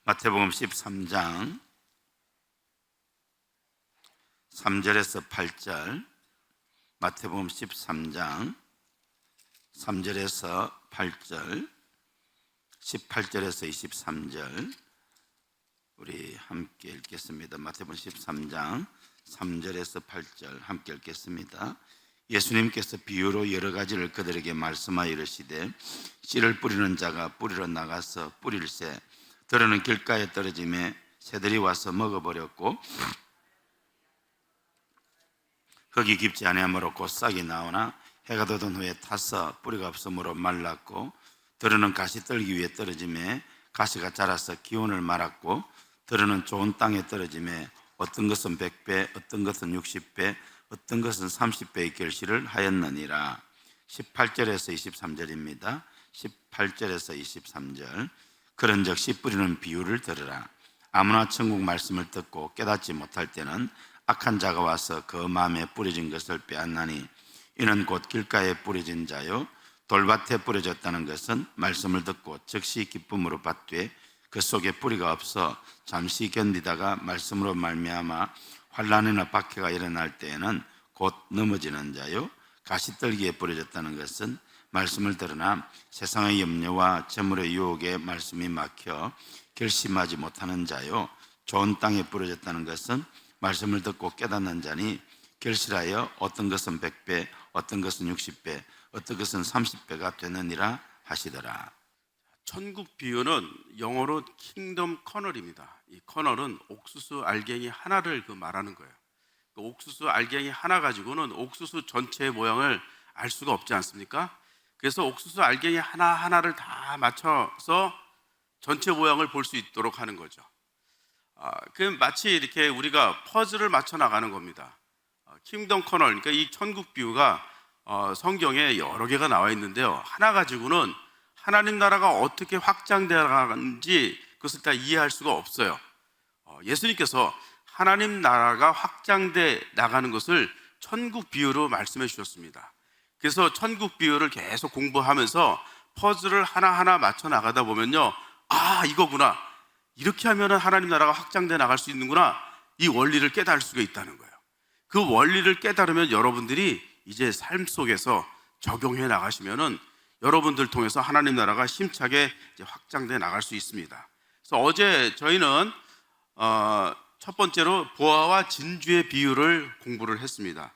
마태복음 13장 3절에서 8절, 마태복음 13장 3절에서 8절, 18절에서 23절 우리 함께 읽겠습니다. 마태복음 13장 3절에서 8절 함께 읽겠습니다. 예수님께서 비유로 여러 가지를 그들에게 말씀하여 이르시되 씨를 뿌리는 자가 뿌리러 나가서 뿌릴새 들어는 길가에 떨어지매 새들이 와서 먹어버렸고 흙이 깊지 아니하므로 곧 싹이 나오나 해가 돋은 후에 타서 뿌리가 없으므로 말랐고 들어는 가시 떨기 위해 떨어지매 가시가 자라서 기운을 말았고 들어는 좋은 땅에 떨어지매 어떤 것은 100배 어떤 것은 60배 어떤 것은 30배의 결실을 하였느니라. 18절에서 23절입니다. 18절에서 23절. 그런즉 씨 뿌리는 비유를 들으라. 아무나 천국 말씀을 듣고 깨닫지 못할 때는 악한 자가 와서 그 마음에 뿌려진 것을 빼앗나니 이는 곧 길가에 뿌려진 자요 돌밭에 뿌려졌다는 것은 말씀을 듣고 즉시 기쁨으로 받되 그 속에 뿌리가 없어 잠시 견디다가 말씀으로 말미암아 환난이나 박해가 일어날 때에는 곧 넘어지는 자요 가시떨기에 뿌려졌다는 것은 말씀을 들으나 세상의 염려와 재물의 유혹에 말씀이 막혀 결심하지 못하는 자요 좋은 땅에 뿌려졌다는 것은 말씀을 듣고 깨닫는 자니 결실하여 어떤 것은 100배 어떤 것은 60배 어떤 것은 30배가 되느니라 하시더라. 천국 비유는 영어로 킹덤 커널입니다. 이 커널은 옥수수 알갱이 하나를 말하는 거예요. 그 옥수수 알갱이 하나 가지고는 옥수수 전체의 모양을 알 수가 없지 않습니까? 그래서 옥수수 알갱이 하나하나를 다 맞춰서 전체 모양을 볼 수 있도록 하는 거죠. 그 마치 이렇게 우리가 퍼즐을 맞춰 나가는 겁니다. 킹덤 커널, 그러니까 이 천국 비유가 성경에 여러 개가 나와 있는데요. 하나 가지고는 하나님 나라가 어떻게 확장되어 가는지 그것을 다 이해할 수가 없어요. 예수님께서 하나님 나라가 확장돼 나가는 것을 천국 비유로 말씀해 주셨습니다. 그래서 천국 비유를 계속 공부하면서 퍼즐을 하나하나 맞춰 나가다 보면요, 이거구나, 이렇게 하면 하나님 나라가 확장돼 나갈 수 있는구나, 이 원리를 깨달을 수가 있다는 거예요. 그 원리를 깨달으면 여러분들이 이제 삶 속에서 적용해 나가시면은 여러분들 통해서 하나님 나라가 힘차게 이제 확장돼 나갈 수 있습니다. 그래서 어제 저희는 첫 번째로 보아와 진주의 비유를 공부를 했습니다.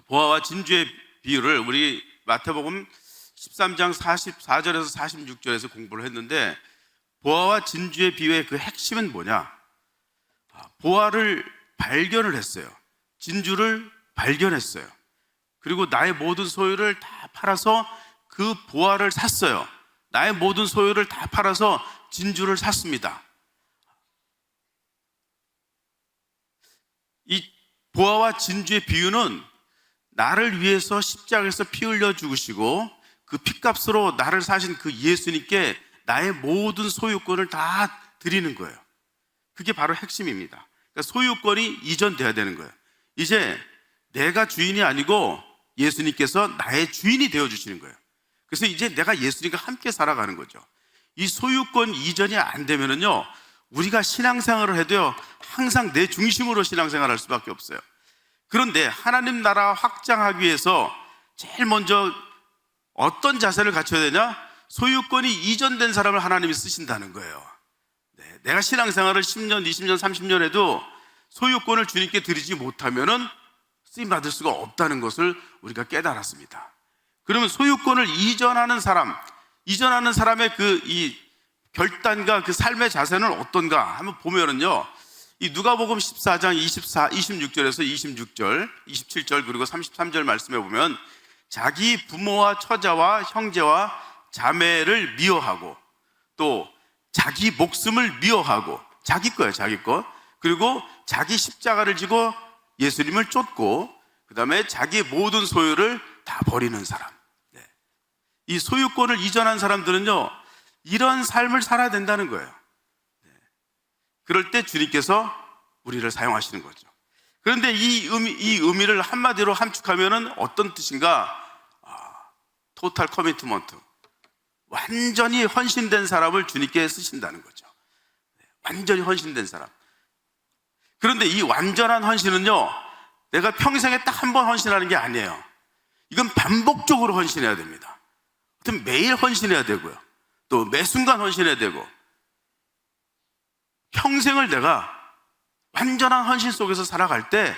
보아와 진주의 비유를 우리 마태복음 13장 44절에서 46절에서 공부를 했는데, 보아와 진주의 비유의 그 핵심은 뭐냐? 보아를 발견을 했어요. 진주를 발견했어요. 그리고 나의 모든 소유를 다 팔아서 그 보아를 샀어요. 나의 모든 소유를 다 팔아서 진주를 샀습니다. 이 보아와 진주의 비유는 나를 위해서 십자가에서 피 흘려 죽으시고 그 피값으로 나를 사신 그 예수님께 나의 모든 소유권을 다 드리는 거예요. 그게 바로 핵심입니다. 그러니까 소유권이 이전돼야 되는 거예요. 이제 내가 주인이 아니고 예수님께서 나의 주인이 되어주시는 거예요. 그래서 이제 내가 예수님과 함께 살아가는 거죠. 이 소유권 이전이 안 되면은요, 우리가 신앙생활을 해도요, 항상 내 중심으로 신앙생활을 할 수밖에 없어요. 그런데 하나님 나라 확장하기 위해서 제일 먼저 어떤 자세를 갖춰야 되냐? 소유권이 이전된 사람을 하나님이 쓰신다는 거예요. 내가 신앙생활을 10년, 20년, 30년 해도 소유권을 주님께 드리지 못하면은 쓰임 받을 수가 없다는 것을 우리가 깨달았습니다. 그러면 소유권을 이전하는 사람의 이 결단과 그 삶의 자세는 어떤가 한번 보면은요, 이 누가복음 14장 26절에서 26절, 27절 그리고 33절 말씀해 보면 자기 부모와 처자와 형제와 자매를 미워하고 또 자기 목숨을 미워하고 자기 거예요, 자기 거. 그리고 자기 십자가를 지고 예수님을 쫓고 그 다음에 자기의 모든 소유를 다 버리는 사람. 이 소유권을 이전한 사람들은요, 이런 삶을 살아야 된다는 거예요. 그럴 때 주님께서 우리를 사용하시는 거죠. 그런데 이 의미를 한마디로 함축하면은 어떤 뜻인가? 토탈 커미트먼트. 완전히 헌신된 사람을 주님께 쓰신다는 거죠. 완전히 헌신된 사람. 그런데 이 완전한 헌신은요, 내가 평생에 딱 한 번 헌신하는 게 아니에요. 이건 반복적으로 헌신해야 됩니다. 매일 헌신해야 되고요, 또 매 순간 헌신해야 되고, 평생을 내가 완전한 헌신 속에서 살아갈 때,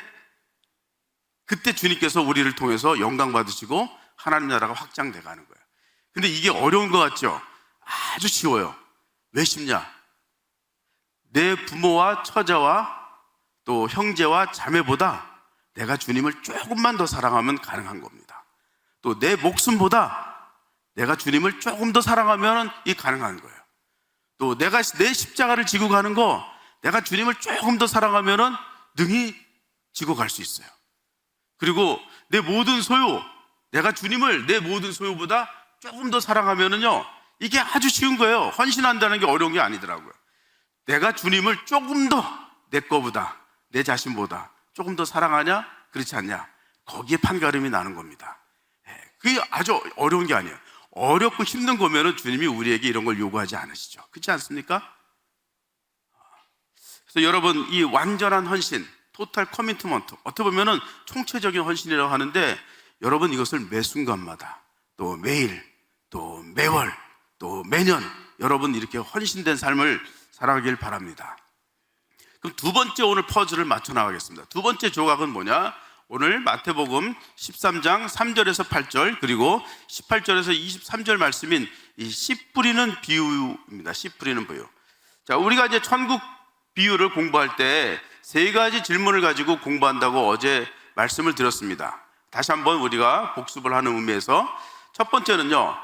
그때 주님께서 우리를 통해서 영광 받으시고 하나님 나라가 확장돼 가는 거예요. 근데 이게 어려운 것 같죠? 아주 쉬워요. 왜 쉽냐? 내 부모와 처자와 또 형제와 자매보다 내가 주님을 조금만 더 사랑하면 가능한 겁니다. 또 내 목숨보다 내가 주님을 조금 더 사랑하면 이 가능한 거예요. 또 내가 내 십자가를 지고 가는 거, 내가 주님을 조금 더 사랑하면 능히 지고 갈 수 있어요. 그리고 내 모든 소유, 내가 주님을 내 모든 소유보다 조금 더 사랑하면은요, 이게 아주 쉬운 거예요. 헌신한다는 게 어려운 게 아니더라고요. 내가 주님을 조금 더 내 거보다, 내 자신보다 조금 더 사랑하냐, 그렇지 않냐, 거기에 판가름이 나는 겁니다. 그게 아주 어려운 게 아니에요. 어렵고 힘든 거면은 주님이 우리에게 이런 걸 요구하지 않으시죠. 그렇지 않습니까? 그래서 여러분, 이 완전한 헌신, 토탈 커미트먼트, 어떻게 보면은 총체적인 헌신이라고 하는데, 여러분 이것을 매 순간마다, 또 매일, 또 매월, 또 매년 여러분 이렇게 헌신된 삶을 살아가길 바랍니다. 그럼 두 번째 오늘 퍼즐을 맞춰 나가겠습니다. 두 번째 조각은 뭐냐? 오늘 마태복음 13장 3절에서 8절, 그리고 18절에서 23절 말씀인 이 씨 뿌리는 비유입니다. 씨 뿌리는 비유. 자, 우리가 이제 천국 비유를 공부할 때 세 가지 질문을 가지고 공부한다고 어제 말씀을 드렸습니다. 다시 한번 우리가 복습을 하는 의미에서, 첫 번째는요,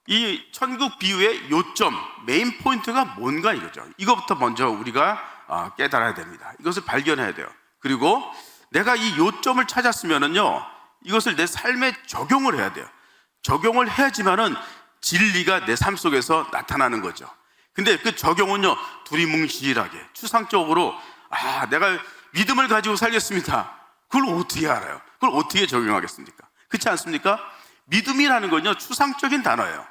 이 천국 비유의 요점, 메인 포인트가 뭔가 이거죠. 이것부터 먼저 우리가 깨달아야 됩니다. 이것을 발견해야 돼요. 그리고 내가 이 요점을 찾았으면은요, 이것을 내 삶에 적용을 해야 돼요. 적용을 해야지만은 진리가 내 삶 속에서 나타나는 거죠. 근데 그 적용은요, 두리뭉실하게 추상적으로, 내가 믿음을 가지고 살겠습니다, 그걸 어떻게 알아요? 그걸 어떻게 적용하겠습니까? 그렇지 않습니까? 믿음이라는 건요, 추상적인 단어예요.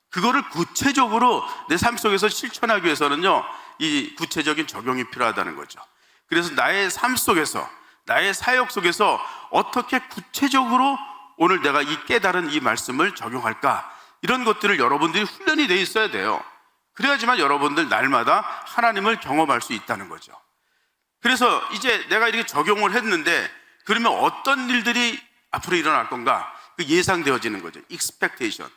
그거를 구체적으로 내 삶 속에서 실천하기 위해서는요, 이 구체적인 적용이 필요하다는 거죠. 그래서 나의 삶 속에서, 나의 사역 속에서 어떻게 구체적으로 오늘 내가 이 깨달은 이 말씀을 적용할까, 이런 것들을 여러분들이 훈련이 돼 있어야 돼요. 그래야지만 여러분들 날마다 하나님을 경험할 수 있다는 거죠. 그래서 이제 내가 이렇게 적용을 했는데, 그러면 어떤 일들이 앞으로 일어날 건가, 그 예상되어지는 거죠. expectation.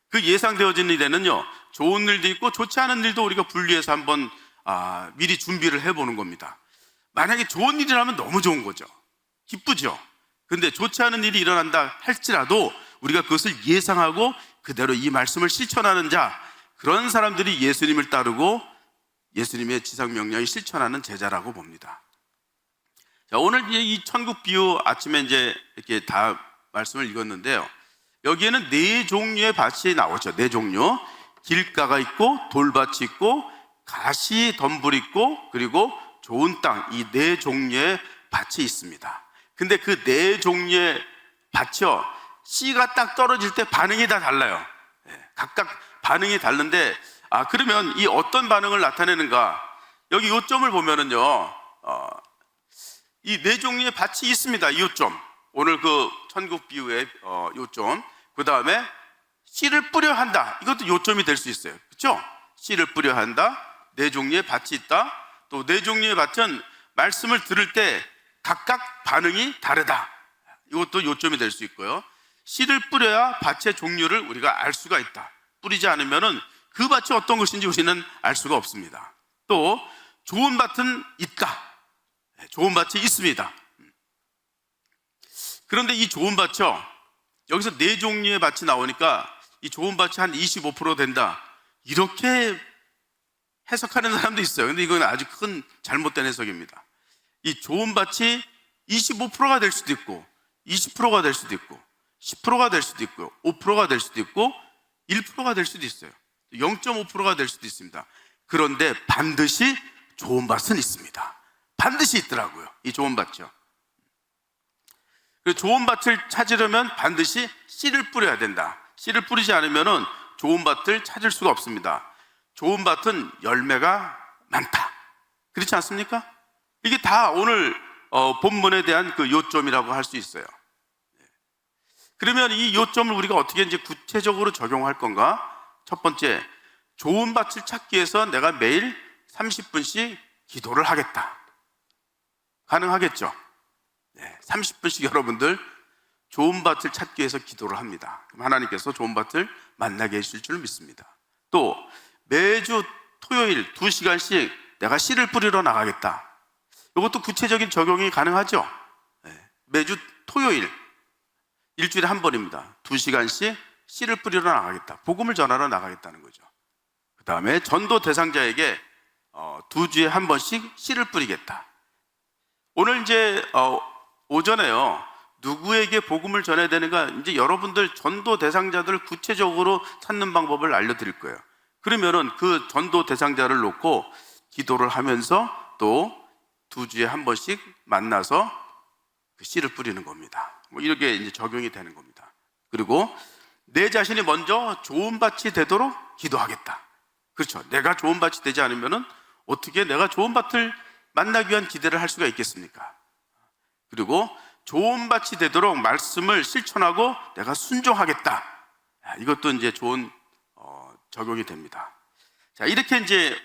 그 예상되어지는 일에는요, 좋은 일도 있고 좋지 않은 일도 우리가 분리해서 한번 미리 준비를 해보는 겁니다. 만약에 좋은 일이라면 너무 좋은 거죠. 기쁘죠. 근데 좋지 않은 일이 일어난다 할지라도 우리가 그것을 예상하고 그대로 이 말씀을 실천하는 자, 그런 사람들이 예수님을 따르고 예수님의 지상명령을 실천하는 제자라고 봅니다. 자, 오늘 이 천국 비유 아침에 이제 이렇게 다 말씀을 읽었는데요, 여기에는 네 종류의 밭이 나오죠. 네 종류. 길가가 있고, 돌밭이 있고, 가시 덤불이 있고, 그리고 좋은 땅, 이 네 종류의 밭이 있습니다. 근데 그 네 종류의 밭이요, 씨가 딱 떨어질 때 반응이 다 달라요. 각각 반응이 다른데, 그러면 이 어떤 반응을 나타내는가? 여기 요점을 보면은요, 이 네 종류의 밭이 있습니다. 이 요점. 오늘 그 천국 비유의 요점. 그 다음에 씨를 뿌려 한다. 이것도 요점이 될 수 있어요. 그렇죠? 씨를 뿌려 한다. 네 종류의 밭이 있다. 또 네 종류의 밭은 말씀을 들을 때 각각 반응이 다르다. 이것도 요점이 될 수 있고요. 씨를 뿌려야 밭의 종류를 우리가 알 수가 있다. 뿌리지 않으면은 그 밭이 어떤 것인지 우리는 알 수가 없습니다. 또 좋은 밭은 있다. 좋은 밭이 있습니다. 그런데 이 좋은 밭이요, 여기서 네 종류의 밭이 나오니까 이 좋은 밭이 한 25% 된다, 이렇게 해석하는 사람도 있어요. 근데 이건 아주 큰 잘못된 해석입니다. 이 좋은 밭이 25%가 될 수도 있고, 20%가 될 수도 있고, 10%가 될 수도 있고, 5%가 될 수도 있고, 1%가 될 수도 있어요. 0.5%가 될 수도 있습니다. 그런데 반드시 좋은 밭은 있습니다. 반드시 있더라고요, 이 좋은 밭이요. 좋은 밭을 찾으려면 반드시 씨를 뿌려야 된다. 씨를 뿌리지 않으면 좋은 밭을 찾을 수가 없습니다. 좋은 밭은 열매가 많다. 그렇지 않습니까? 이게 다 오늘 본문에 대한 그 요점이라고 할 수 있어요. 그러면 이 요점을 우리가 어떻게 이제 구체적으로 적용할 건가? 첫 번째, 좋은 밭을 찾기 위해서 내가 매일 30분씩 기도를 하겠다. 가능하겠죠? 네, 30분씩 여러분들 좋은 밭을 찾기 위해서 기도를 합니다. 그럼 하나님께서 좋은 밭을 만나게 해주실 줄 믿습니다. 또 매주 토요일 2시간씩 내가 씨를 뿌리러 나가겠다. 이것도 구체적인 적용이 가능하죠? 네, 매주 토요일 일주일에 한 번입니다. 2시간씩 씨를 뿌리러 나가겠다. 복음을 전하러 나가겠다는 거죠. 그 다음에 전도 대상자에게 2주에 한 번씩 씨를 뿌리겠다. 오늘 이제 오전에요, 누구에게 복음을 전해야 되는가, 이제 여러분들 전도 대상자들을 구체적으로 찾는 방법을 알려드릴 거예요. 그러면은 그 전도 대상자를 놓고 기도를 하면서 또 2주에 한 번씩 만나서 그 씨를 뿌리는 겁니다. 뭐 이렇게 이제 적용이 되는 겁니다. 그리고 내 자신이 먼저 좋은 밭이 되도록 기도하겠다. 그렇죠. 내가 좋은 밭이 되지 않으면은 어떻게 내가 좋은 밭을 만나기 위한 기대를 할 수가 있겠습니까? 그리고 좋은 밭이 되도록 말씀을 실천하고 내가 순종하겠다. 이것도 이제 좋은 적용이 됩니다. 자, 이렇게 이제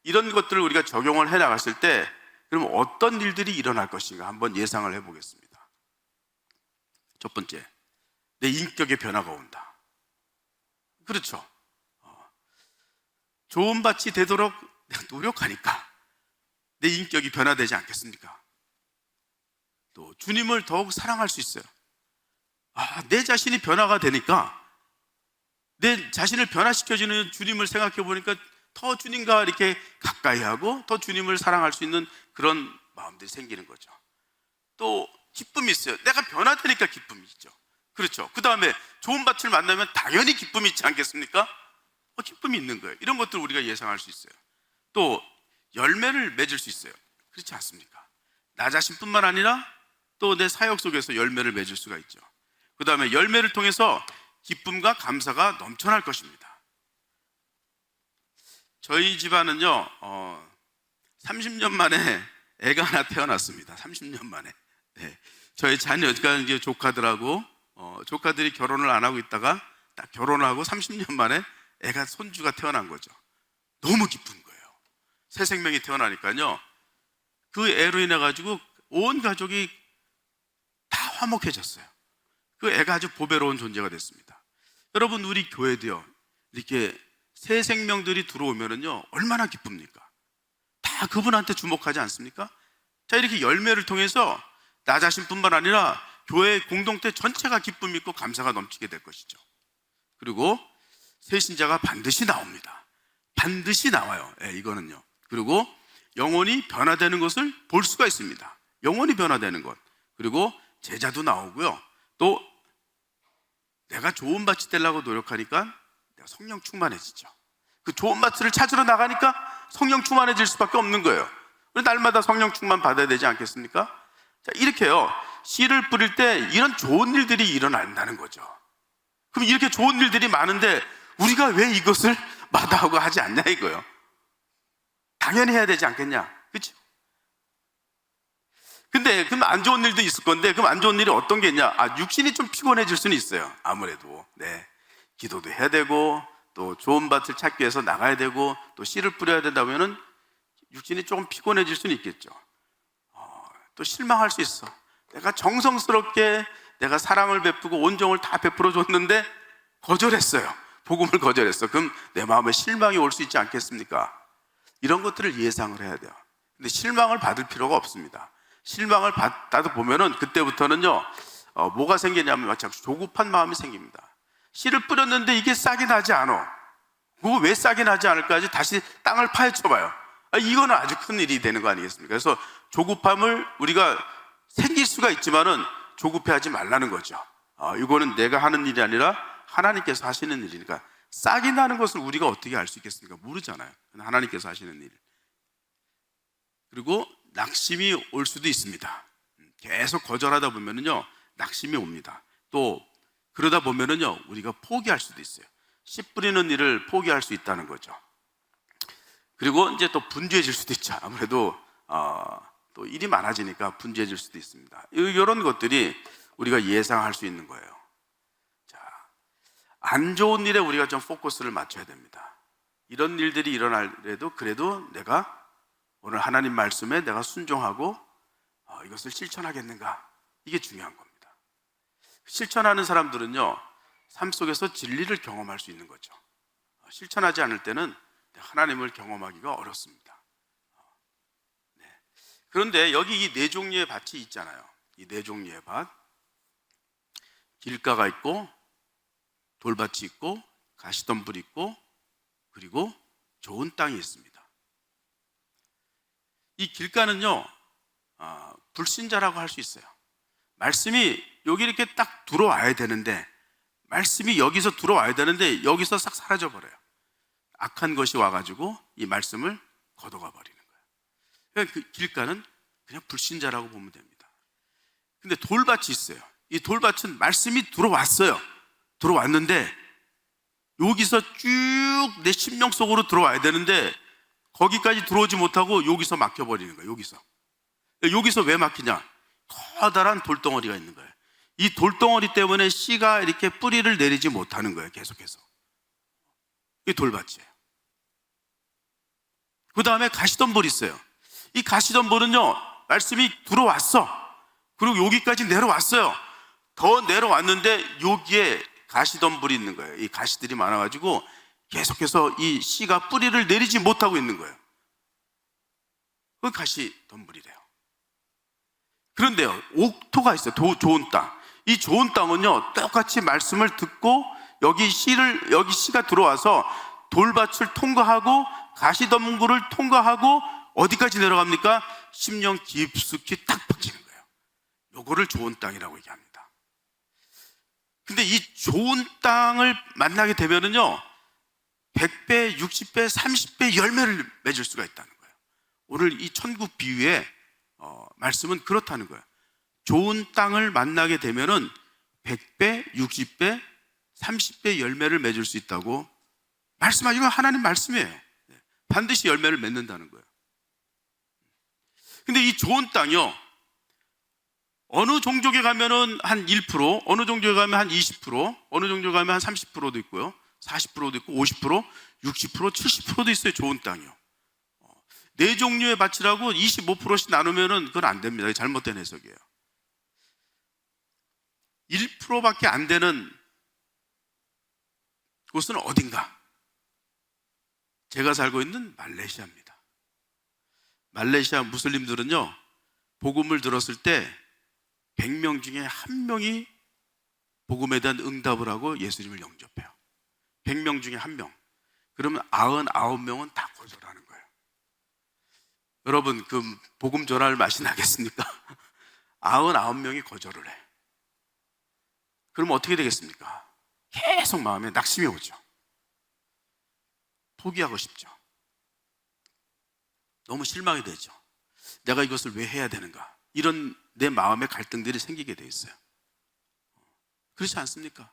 이런 것들을 우리가 적용을 해 나갔을 때 그럼 어떤 일들이 일어날 것인가 한번 예상을 해 보겠습니다. 첫 번째, 내 인격의 변화가 온다. 그렇죠. 좋은 밭이 되도록 내가 노력하니까 내 인격이 변화되지 않겠습니까? 또 주님을 더욱 사랑할 수 있어요. 내 자신이 변화가 되니까, 내 자신을 변화시켜주는 주님을 생각해 보니까 더 주님과 이렇게 가까이 하고 더 주님을 사랑할 수 있는 그런 마음들이 생기는 거죠. 또 기쁨이 있어요. 내가 변화되니까 기쁨이 있죠. 그렇죠. 그 다음에 좋은 밭을 만나면 당연히 기쁨이 있지 않겠습니까? 기쁨이 있는 거예요. 이런 것들을 우리가 예상할 수 있어요. 또 열매를 맺을 수 있어요. 그렇지 않습니까? 나 자신뿐만 아니라 또 내 사역 속에서 열매를 맺을 수가 있죠. 그 다음에 열매를 통해서 기쁨과 감사가 넘쳐날 것입니다. 저희 집안은요 30년 만에 애가 하나 태어났습니다. 30년 만에. 네. 저희 자녀가 이제 조카들하고 조카들이 결혼을 안 하고 있다가 딱 결혼하고 30년 만에 애가 손주가 태어난 거죠. 너무 기쁜 거예요. 새 생명이 태어나니까요, 그 애로 인해 가지고 온 가족이 다 화목해졌어요. 그 애가 아주 보배로운 존재가 됐습니다. 여러분, 우리 교회도요, 이렇게 새 생명들이 들어오면은요 얼마나 기쁩니까? 다 그분한테 주목하지 않습니까? 자, 이렇게 열매를 통해서 나 자신뿐만 아니라 교회 공동체 전체가 기쁨 있고 감사가 넘치게 될 것이죠. 그리고 새 신자가 반드시 나옵니다. 반드시 나와요. 이거는요. 그리고 영혼이 변화되는 것을 볼 수가 있습니다. 영혼이 변화되는 것. 그리고 제자도 나오고요. 또 내가 좋은 밭이 되려고 노력하니까 내가 성령 충만해지죠. 그 좋은 밭을 찾으러 나가니까 성령 충만해질 수밖에 없는 거예요. 날마다 성령 충만 받아야 되지 않겠습니까? 자, 이렇게요, 씨를 뿌릴 때 이런 좋은 일들이 일어난다는 거죠. 그럼 이렇게 좋은 일들이 많은데 우리가 왜 이것을 마다하고 하지 않냐 이거요. 당연히 해야 되지 않겠냐, 그렇죠? 근데 그럼 안 좋은 일도 있을 건데, 그럼 안 좋은 일이 어떤 게 있냐? 육신이 좀 피곤해질 수는 있어요. 아무래도. 네, 기도도 해야 되고 또 좋은 밭을 찾기 위해서 나가야 되고 또 씨를 뿌려야 된다면은 육신이 조금 피곤해질 수는 있겠죠. 또 실망할 수 있어. 내가 정성스럽게 내가 사랑을 베푸고 온정을 다 베풀어 줬는데 거절했어요. 복음을 거절했어. 그럼 내 마음에 실망이 올 수 있지 않겠습니까? 이런 것들을 예상을 해야 돼요. 근데 실망을 받을 필요가 없습니다. 실망을 받다 보면은 그때부터는요 뭐가 생기냐면 막 자꾸 조급한 마음이 생깁니다. 씨를 뿌렸는데 이게 싹이 나지 않아. 그거 왜 싹이 나지 않을까지 다시 땅을 파헤쳐봐요. 이거는 아주 큰 일이 되는 거 아니겠습니까? 그래서 조급함을 우리가 생길 수가 있지만은 조급해하지 말라는 거죠. 이거는 내가 하는 일이 아니라 하나님께서 하시는 일이니까. 싹이 나는 것을 우리가 어떻게 알 수 있겠습니까? 모르잖아요. 하나님께서 하시는 일. 그리고 낙심이 올 수도 있습니다. 계속 거절하다 보면은요 낙심이 옵니다. 또 그러다 보면은요 우리가 포기할 수도 있어요. 씨 뿌리는 일을 포기할 수 있다는 거죠. 그리고 이제 또 분주해질 수도 있죠. 아무래도 또 일이 많아지니까 분주해질 수도 있습니다. 이런 것들이 우리가 예상할 수 있는 거예요. 자, 안 좋은 일에 우리가 좀 포커스를 맞춰야 됩니다. 이런 일들이 일어날래도 그래도 내가 오늘 하나님 말씀에 내가 순종하고 이것을 실천하겠는가, 이게 중요한 겁니다. 실천하는 사람들은요, 삶 속에서 진리를 경험할 수 있는 거죠. 실천하지 않을 때는 하나님을 경험하기가 어렵습니다. 네. 그런데 여기 이 네 종류의 밭이 있잖아요. 이 네 종류의 밭, 길가가 있고 돌밭이 있고 가시덤불이 있고 그리고 좋은 땅이 있습니다. 이 길가는요, 불신자라고 할 수 있어요. 말씀이 여기 이렇게 딱 들어와야 되는데, 말씀이 여기서 들어와야 되는데 여기서 싹 사라져 버려요. 악한 것이 와가지고 이 말씀을 걷어가 버리는 거예요. 그 길가는 그냥 불신자라고 보면 됩니다. 근데 돌밭이 있어요. 이 돌밭은 말씀이 들어왔어요. 들어왔는데 여기서 쭉 내 심령 속으로 들어와야 되는데 거기까지 들어오지 못하고 여기서 막혀버리는 거예요. 여기서 왜 막히냐? 커다란 돌덩어리가 있는 거예요. 이 돌덩어리 때문에 씨가 이렇게 뿌리를 내리지 못하는 거예요. 계속해서. 이 돌밭이에요. 그 다음에 가시덤불이 있어요. 이 가시덤불은요, 말씀이 들어왔어. 그리고 여기까지 내려왔어요. 더 내려왔는데 여기에 가시덤불이 있는 거예요. 이 가시들이 많아가지고 계속해서 이 씨가 뿌리를 내리지 못하고 있는 거예요. 그 가시덤불이래요. 그런데요, 옥토가 있어요. 좋은 땅. 이 좋은 땅은요, 똑같이 말씀을 듣고 여기 씨가 들어와서 돌밭을 통과하고 가시덤불을 통과하고 어디까지 내려갑니까? 심령 깊숙이 딱 박히는 거예요. 요거를 좋은 땅이라고 얘기합니다. 근데 이 좋은 땅을 만나게 되면은요, 100배, 60배, 30배 열매를 맺을 수가 있다는 거예요. 오늘 이 천국 비유의 말씀은 그렇다는 거예요. 좋은 땅을 만나게 되면은 100배, 60배, 30배 열매를 맺을 수 있다고 말씀하신 건 하나님 말씀이에요. 반드시 열매를 맺는다는 거예요. 근데 이 좋은 땅이요, 어느 종족에 가면은 한 1%, 어느 종족에 가면 한 20%, 어느 종족에 가면 한 30%도 있고요, 40%도 있고, 50%, 60%, 70%도 있어요. 좋은 땅이요. 네 종류의 밭이라고 25%씩 나누면은 그건 안 됩니다. 이게 잘못된 해석이에요. 1%밖에 안 되는 곳은 어딘가? 제가 살고 있는 말레이시아입니다. 말레이시아 무슬림들은요, 복음을 들었을 때 100명 중에 1명이 복음에 대한 응답을 하고 예수님을 영접해요. 100명 중에 1명. 그러면 99명은 다 거절하는 거예요. 여러분, 그 복음 전할 맛이 나겠습니까? 99명이 거절을 해. 그러면 어떻게 되겠습니까? 계속 마음에 낙심이 오죠. 포기하고 싶죠. 너무 실망이 되죠. 내가 이것을 왜 해야 되는가? 이런 내 마음의 갈등들이 생기게 돼 있어요. 그렇지 않습니까?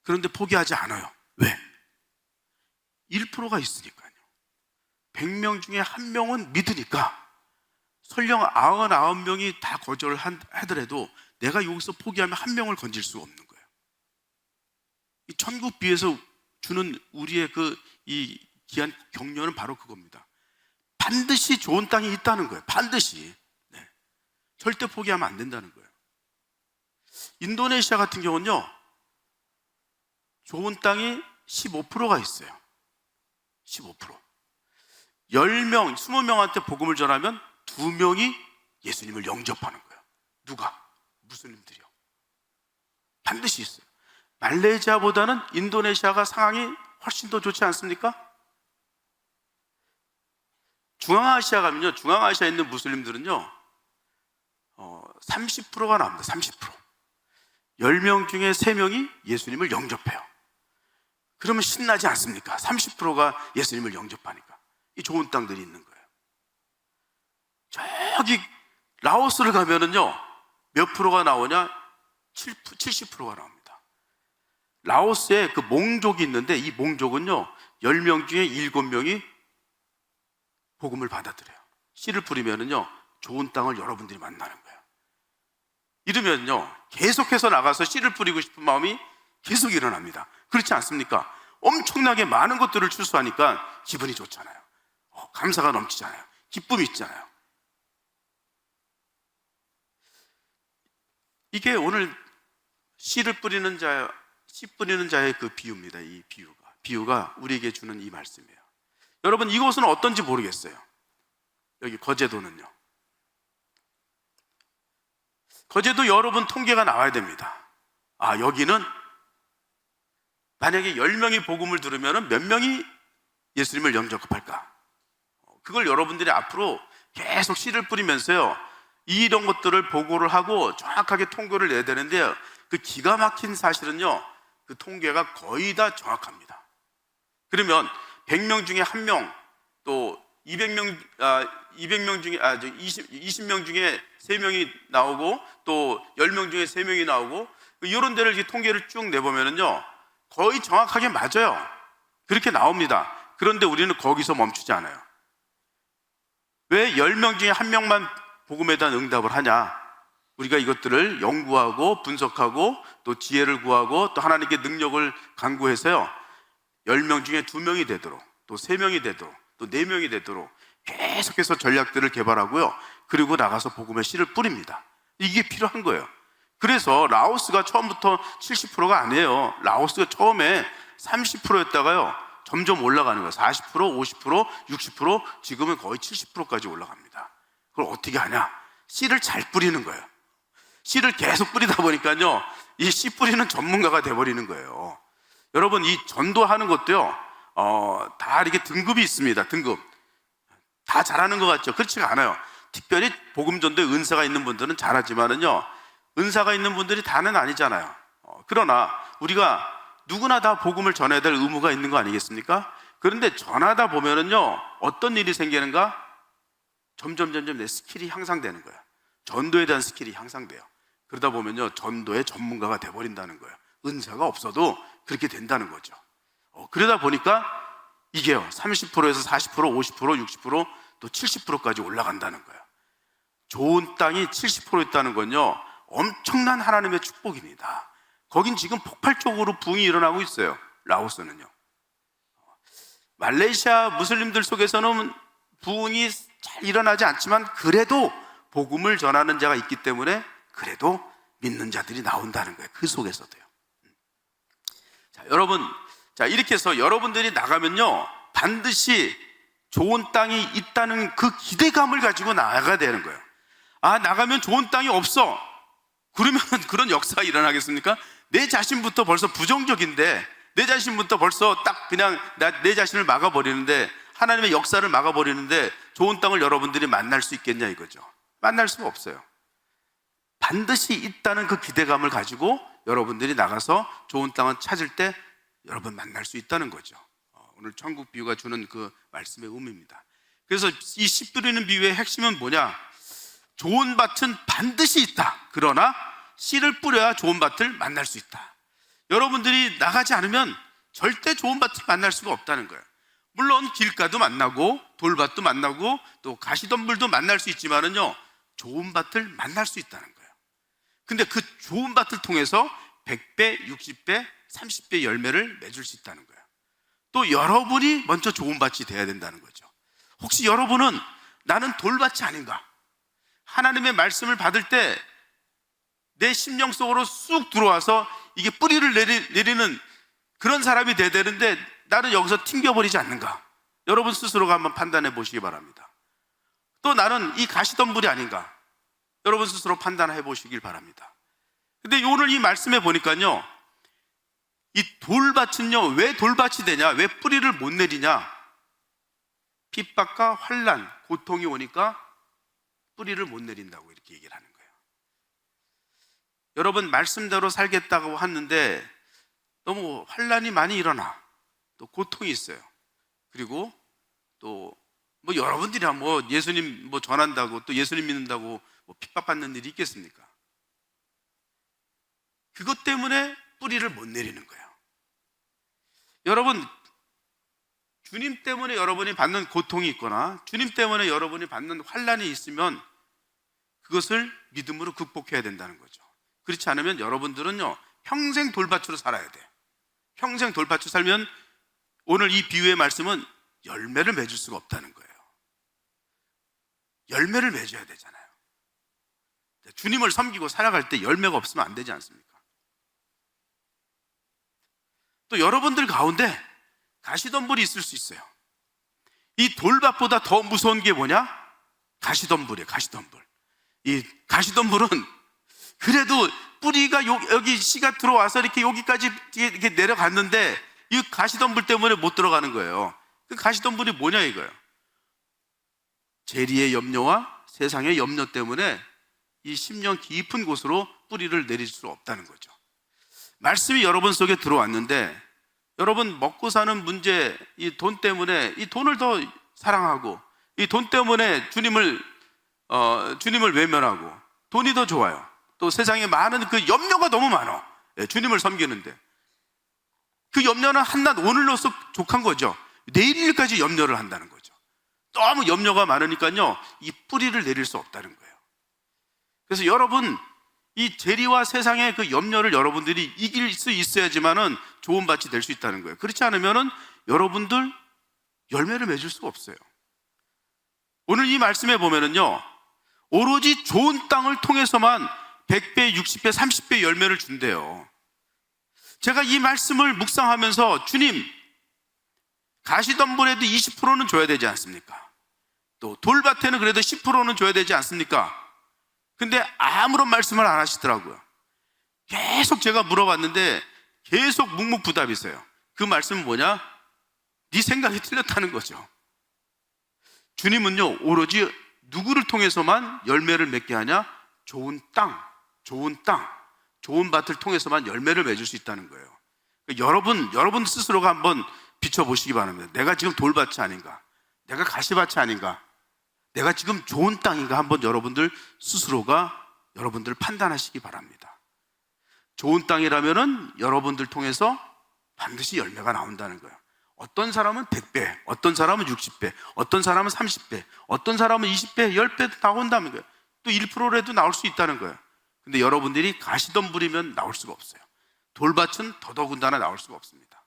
그런데 포기하지 않아요. 왜? 1%가 있으니까요. 100명 중에 1명은 믿으니까, 설령 99명이 다 거절을 하더라도 내가 여기서 포기하면 1명을 건질 수가 없는 거예요. 이 천국 비에서 주는 우리의 이 귀한 격려는 바로 그겁니다. 반드시 좋은 땅이 있다는 거예요. 반드시. 네. 절대 포기하면 안 된다는 거예요. 인도네시아 같은 경우는요, 좋은 땅이 15%가 있어요. 15%. 10명, 20명한테 복음을 전하면 2명이 예수님을 영접하는 거예요. 누가? 무슬림들이요. 반드시 있어요. 말레이시아보다는 인도네시아가 상황이 훨씬 더 좋지 않습니까? 중앙아시아 가면요, 중앙아시아에 있는 무슬림들은요, 30%가 나옵니다. 30%. 10명 중에 3명이 예수님을 영접해요. 그러면 신나지 않습니까? 30%가 예수님을 영접하니까. 이 좋은 땅들이 있는 거예요. 저기 라오스를 가면은요, 몇 프로가 나오냐? 70%가 나옵니다. 라오스에 그 몽족이 있는데 이 몽족은요 10명 중에 7명이 복음을 받아들여요. 씨를 뿌리면은요 좋은 땅을 여러분들이 만나는 거예요. 이러면요 계속해서 나가서 씨를 뿌리고 싶은 마음이 계속 일어납니다. 그렇지 않습니까? 엄청나게 많은 것들을 출소하니까 기분이 좋잖아요. 감사가 넘치잖아요. 기쁨이 있잖아요. 이게 오늘 씨 뿌리는 자의 그 비유입니다. 이 비유가 우리에게 주는 이 말씀이에요. 여러분 이곳은 어떤지 모르겠어요. 여기 거제도는요. 거제도 여러분 통계가 나와야 됩니다. 여기는 만약에 10명이 복음을 들으면 몇 명이 예수님을 영접할까? 그걸 여러분들이 앞으로 계속 씨를 뿌리면서요 이런 것들을 보고를 하고 정확하게 통계를 내야 되는데 그 기가 막힌 사실은요 그 통계가 거의 다 정확합니다. 그러면 100명 중에 1명, 또 20명 중에 20명 중에 3명이 나오고 또 10명 중에 3명이 나오고 이런 데를 이 통계를 쭉 내보면은요 거의 정확하게 맞아요. 그렇게 나옵니다. 그런데 우리는 거기서 멈추지 않아요. 왜 10명 중에 1명만 복음에 대한 응답을 하냐? 우리가 이것들을 연구하고 분석하고 또 지혜를 구하고 또 하나님께 능력을 간구해서요 10명 중에 2명이 되도록 또 3명이 되도록 또 4명이 되도록 계속해서 전략들을 개발하고요 그리고 나가서 복음의 씨를 뿌립니다. 이게 필요한 거예요. 그래서 라오스가 처음부터 70%가 아니에요. 라오스가 처음에 30%였다가요 점점 올라가는 거예요. 40%, 50%, 60%, 지금은 거의 70%까지 올라갑니다. 그걸 어떻게 하냐? 씨를 잘 뿌리는 거예요. 씨를 계속 뿌리다 보니까요 이 씨 뿌리는 전문가가 돼버리는 거예요. 여러분 이 전도하는 것도요 다 이렇게 등급이 있습니다. 등급 다 잘하는 것 같죠? 그렇지가 않아요. 특별히 복음 전도에 은사가 있는 분들은 잘하지만은요 은사가 있는 분들이 다는 아니잖아요. 그러나 우리가 누구나 다 복음을 전해야 될 의무가 있는 거 아니겠습니까? 그런데 전하다 보면은요 어떤 일이 생기는가? 점점 내 스킬이 향상되는 거예요. 전도에 대한 스킬이 향상돼요. 그러다 보면요 전도의 전문가가 돼버린다는 거예요. 은사가 없어도 그렇게 된다는 거죠. 그러다 보니까 이게요 30%에서 40%, 50%, 60%, 또 70%까지 올라간다는 거예요. 좋은 땅이 70% 있다는 건요 엄청난 하나님의 축복입니다. 거긴 지금 폭발적으로 부흥이 일어나고 있어요. 라오스는요. 말레이시아 무슬림들 속에서는 부흥이 잘 일어나지 않지만 그래도 복음을 전하는 자가 있기 때문에 그래도 믿는 자들이 나온다는 거예요. 그 속에서도요. 자, 여러분, 이렇게 해서 여러분들이 나가면요 반드시 좋은 땅이 있다는 그 기대감을 가지고 나가야 되는 거예요. 나가면 좋은 땅이 없어. 그러면 그런 역사가 일어나겠습니까? 내 자신부터 벌써 부정적인데, 내 자신부터 벌써 딱 그냥 내 자신을 막아버리는데, 하나님의 역사를 막아버리는데 좋은 땅을 여러분들이 만날 수 있겠냐 이거죠. 만날 수가 없어요. 반드시 있다는 그 기대감을 가지고 여러분들이 나가서 좋은 땅을 찾을 때 여러분 만날 수 있다는 거죠. 오늘 천국 비유가 주는 그 말씀의 의미입니다. 그래서 이 씨 뿌리는 비유의 핵심은 뭐냐? 좋은 밭은 반드시 있다. 그러나 씨를 뿌려야 좋은 밭을 만날 수 있다. 여러분들이 나가지 않으면 절대 좋은 밭을 만날 수가 없다는 거예요. 물론 길가도 만나고 돌밭도 만나고 또 가시덤불도 만날 수 있지만은요 좋은 밭을 만날 수 있다는 거예요. 근데 그 좋은 밭을 통해서 100배, 60배, 30배 열매를 맺을 수 있다는 거예요. 또 여러분이 먼저 좋은 밭이 돼야 된다는 거죠. 혹시 여러분은 나는 돌밭이 아닌가? 하나님의 말씀을 받을 때 내 심령 속으로 쑥 들어와서 이게 뿌리를 내리는 그런 사람이 돼야 되는데 나는 여기서 튕겨버리지 않는가? 여러분 스스로가 한번 판단해 보시기 바랍니다. 또 나는 이 가시덤불이 아닌가? 여러분 스스로 판단해 보시길 바랍니다. 근데 오늘 이 말씀에 보니까요 이 돌밭은요 왜 돌밭이 되냐? 왜 뿌리를 못 내리냐? 핍박과 환난, 고통이 오니까 뿌리를 못 내린다고 이렇게 얘기를 하는 거예요. 여러분 말씀대로 살겠다고 하는데 너무 환난이 많이 일어나, 또 고통이 있어요. 그리고 또 뭐 여러분들이야 뭐 예수님 뭐 전한다고 또 예수님 믿는다고 뭐 핍박받는 일이 있겠습니까? 그것 때문에 뿌리를 못 내리는 거예요. 여러분, 주님 때문에 여러분이 받는 고통이 있거나 주님 때문에 여러분이 받는 환난이 있으면 그것을 믿음으로 극복해야 된다는 거죠. 그렇지 않으면 여러분들은요, 평생 돌밭으로 살아야 돼. 평생 돌밭으로 살면 오늘 이 비유의 말씀은 열매를 맺을 수가 없다는 거예요. 열매를 맺어야 되잖아요. 주님을 섬기고 살아갈 때 열매가 없으면 안 되지 않습니까? 또 여러분들 가운데 가시덤불이 있을 수 있어요. 이 돌밭보다 더 무서운 게 뭐냐? 가시덤불이에요. 가시덤불. 이 가시덤불은 그래도 뿌리가 여기 씨가 들어와서 이렇게 여기까지 이렇게 내려갔는데 이 가시덤불 때문에 못 들어가는 거예요. 그 가시덤불이 뭐냐 이거예요. 재리의 염려와 세상의 염려 때문에 이 심령 깊은 곳으로 뿌리를 내릴 수 없다는 거죠. 말씀이 여러분 속에 들어왔는데 여러분 먹고 사는 문제, 이 돈 때문에 이 돈을 더 사랑하고 이 돈 때문에 주님을 외면하고 돈이 더 좋아요. 또 세상에 많은 그 염려가 너무 많아. 주님을 섬기는데 그 염려는 한낱 오늘로서 족한 거죠. 내일 일까지 염려를 한다는 거죠. 너무 염려가 많으니까요, 이 뿌리를 내릴 수 없다는 거예요. 그래서 여러분, 이 재리와 세상의 그 염려를 여러분들이 이길 수 있어야지만은 좋은 밭이 될 수 있다는 거예요. 그렇지 않으면은 여러분들 열매를 맺을 수가 없어요. 오늘 이 말씀에 보면은요, 오로지 좋은 땅을 통해서만 100배, 60배, 30배 열매를 준대요. 제가 이 말씀을 묵상하면서 주님, 가시덤불에도 20%는 줘야 되지 않습니까? 또 돌밭에는 그래도 10%는 줘야 되지 않습니까? 근데 아무런 말씀을 안 하시더라고요. 계속 제가 물어봤는데 계속 묵묵부답이세요. 그 말씀은 뭐냐? 네 생각이 틀렸다는 거죠. 주님은요, 오로지 누구를 통해서만 열매를 맺게 하냐? 좋은 땅, 좋은 밭을 통해서만 열매를 맺을 수 있다는 거예요. 그러니까 여러분 스스로가 한번 비춰보시기 바랍니다. 내가 지금 돌밭이 아닌가? 내가 가시밭이 아닌가? 내가 지금 좋은 땅인가? 한번 여러분들 스스로가 여러분들 판단하시기 바랍니다. 좋은 땅이라면은 여러분들 통해서 반드시 열매가 나온다는 거예요. 어떤 사람은 100배, 어떤 사람은 60배, 어떤 사람은 30배, 어떤 사람은 20배, 10배도 나온다는 거예요. 또 1%라도 나올 수 있다는 거예요. 근데 여러분들이 가시덤불이면 나올 수가 없어요. 돌밭은 더더군다나 나올 수가 없습니다.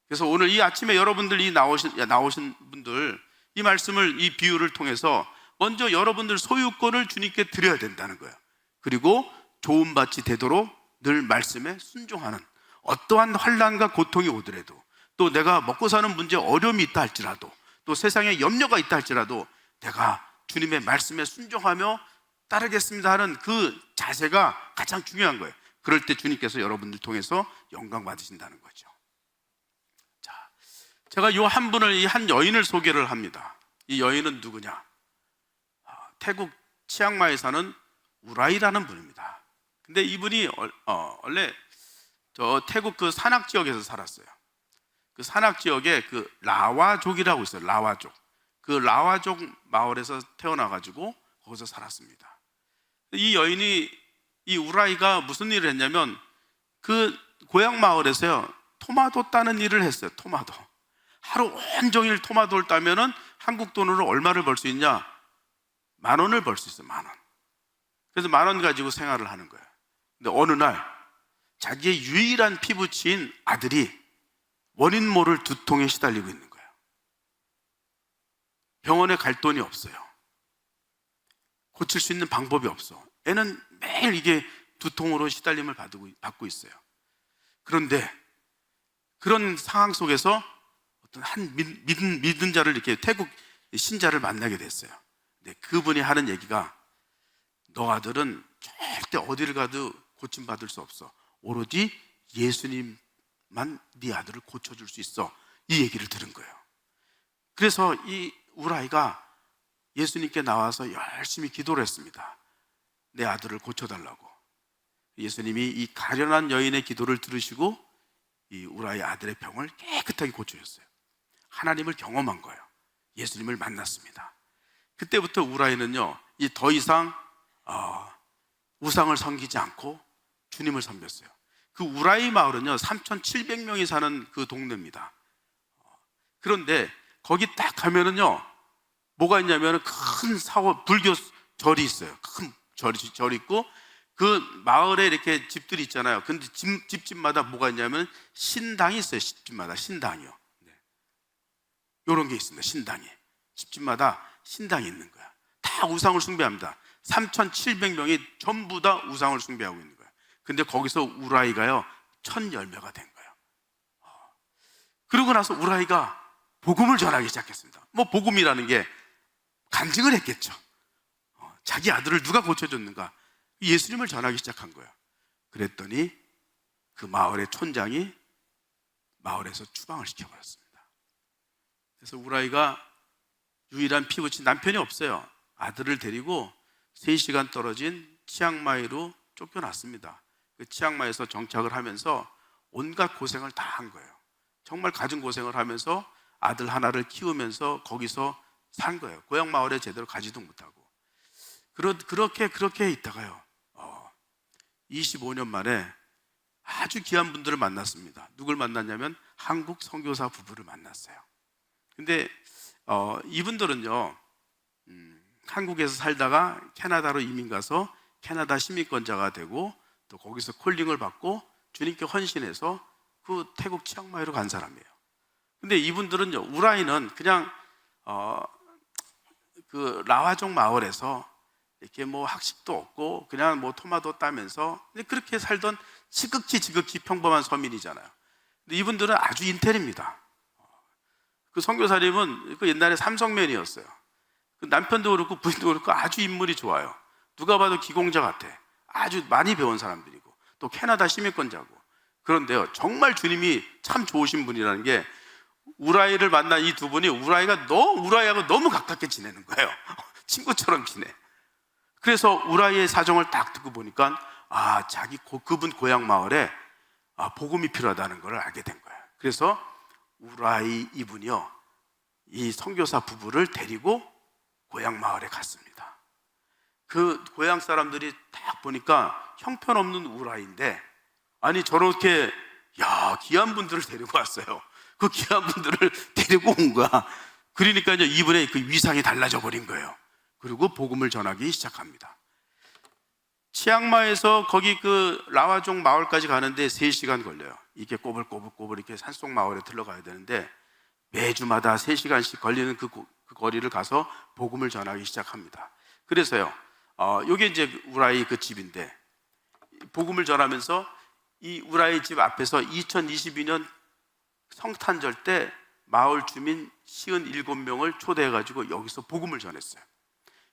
그래서 오늘 이 아침에 여러분들이 나오신 분들, 이 말씀을, 이 비유를 통해서 먼저 여러분들 소유권을 주님께 드려야 된다는 거예요. 그리고 좋은 밭이 되도록 늘 말씀에 순종하는, 어떠한 환난과 고통이 오더라도, 또 내가 먹고 사는 문제에 어려움이 있다 할지라도, 또 세상에 염려가 있다 할지라도 내가 주님의 말씀에 순종하며 따르겠습니다 하는 그 자세가 가장 중요한 거예요. 그럴 때 주님께서 여러분들 통해서 영광 받으신다는 거죠. 자, 제가 이 한 분을, 이 한 여인을 소개를 합니다. 이 여인은 누구냐? 태국 치앙마이에 사는 우라이라는 분입니다. 근데 이분이 원래 저 태국 그 산악 지역에서 살았어요. 그 산악 지역에 그 라와족이라고 있어요. 라와족. 그 라와족 마을에서 태어나가지고 거기서 살았습니다. 이 여인이, 이 우라이가 무슨 일을 했냐면 그 고향 마을에서요, 토마토 따는 일을 했어요. 토마토. 하루 온종일 토마토를 따면은 한국 돈으로 얼마를 벌 수 있냐? 10,000원을 벌 수 있어요. 10,000원. 그래서 10,000원 가지고 생활을 하는 거예요. 근데 어느 날 자기의 유일한 피부치인 아들이 원인모를 두통에 시달리고 있는 거예요. 병원에 갈 돈이 없어요. 고칠 수 있는 방법이 없어. 애는 매일 이게 두통으로 시달림을 받고 있어요. 그런데 그런 상황 속에서 어떤 한 믿은 자를, 이렇게 태국 신자를 만나게 됐어요. 근데 그분이 하는 얘기가, 너 아들은 절대 어디를 가도 고침받을 수 없어. 오로지 예수님만 네 아들을 고쳐줄 수 있어. 이 얘기를 들은 거예요. 그래서 이 우라이가 예수님께 나와서 열심히 기도를 했습니다. 내 아들을 고쳐달라고. 예수님이 이 가련한 여인의 기도를 들으시고 이 우라이 아들의 병을 깨끗하게 고쳐줬어요. 하나님을 경험한 거예요. 예수님을 만났습니다. 그때부터 우라이는요, 더 이상 우상을 섬기지 않고 주님을 섬겼어요. 그 우라이 마을은요 3,700명이 사는 그 동네입니다. 그런데 거기 딱 가면은요 뭐가 있냐면 큰 사원 불교 절이 있어요. 큰 절이 있고 그 마을에 이렇게 집들이 있잖아요. 근데 집마다 뭐가 있냐면 신당이 있어요. 집집마다 신당이요. 네. 이런 게 있습니다. 신당이 집집마다 신당이 있는 거야. 다 우상을 숭배합니다. 3,700명이 전부 다 우상을 숭배하고 있는 거야. 근데 거기서 우라이가요 1,010명가 된 거예요. 그러고 나서 우라이가 복음을 전하기 시작했습니다. 뭐 복음이라는 게 간증을 했겠죠. 자기 아들을 누가 고쳐줬는가, 예수님을 전하기 시작한 거예요. 그랬더니 그 마을의 촌장이 마을에서 추방을 시켜버렸습니다. 그래서 우라이가 유일한 피부친 남편이 없어요. 아들을 데리고 3시간 떨어진 치앙마이로 쫓겨났습니다. 그 치앙마이에서 정착을 하면서 온갖 고생을 다 한 거예요. 정말 가진 고생을 하면서 아들 하나를 키우면서 거기서 산 거예요. 고향 마을에 제대로 가지도 못하고. 그렇게 있다가요 25년 만에 아주 귀한 분들을 만났습니다. 누굴 만났냐면 한국 선교사 부부를 만났어요. 근데 이분들은요 한국에서 살다가 캐나다로 이민 가서 캐나다 시민권자가 되고 또 거기서 콜링을 받고 주님께 헌신해서 그 태국 치앙마이로 간 사람이에요. 근데 이분들은요 우라이는 그냥 그 라와족 마을에서 이렇게 뭐 학식도 없고 그냥 뭐 토마토 따면서 그렇게 살던 지극히 평범한 서민이잖아요. 근데 이분들은 아주 인텔입니다. 그 선교사님은 그 옛날에 삼성맨이었어요. 그 남편도 그렇고 부인도 그렇고 아주 인물이 좋아요. 누가 봐도 기공자 같아. 아주 많이 배운 사람들이고 또 캐나다 시민권자고. 그런데요 정말 주님이 참 좋으신 분이라는 게 우라이를 만난 이 두 분이 우라이하고 너무 가깝게 지내는 거예요. 친구처럼 지내. 그래서 우라이의 사정을 딱 듣고 보니까 그분 고향 마을에 복음이 필요하다는 걸 알게 된 거예요. 그래서 우라이 이분이요 이 선교사 부부를 데리고 고향 마을에 갔습니다. 그 고향 사람들이 딱 보니까 형편없는 우라이인데 아니 저렇게 귀한 분들을 데리고 왔어요. 그 귀한 분들을 데리고 온 거야. 그러니까 이분의 그 위상이 달라져 버린 거예요. 그리고 복음을 전하기 시작합니다. 치앙마이에서 거기 그 라와족 마을까지 가는데 3시간 걸려요. 이게 꼬불꼬불 이렇게 산속 마을에 들러가야 되는데 매주마다 3시간씩 걸리는 그 거리를 가서 복음을 전하기 시작합니다. 그래서요 요게 이제 우라이 그 집인데 복음을 전하면서 이 우라이 집 앞에서 2022년 성탄절 때 마을 주민 57명을 초대해가지고 여기서 복음을 전했어요.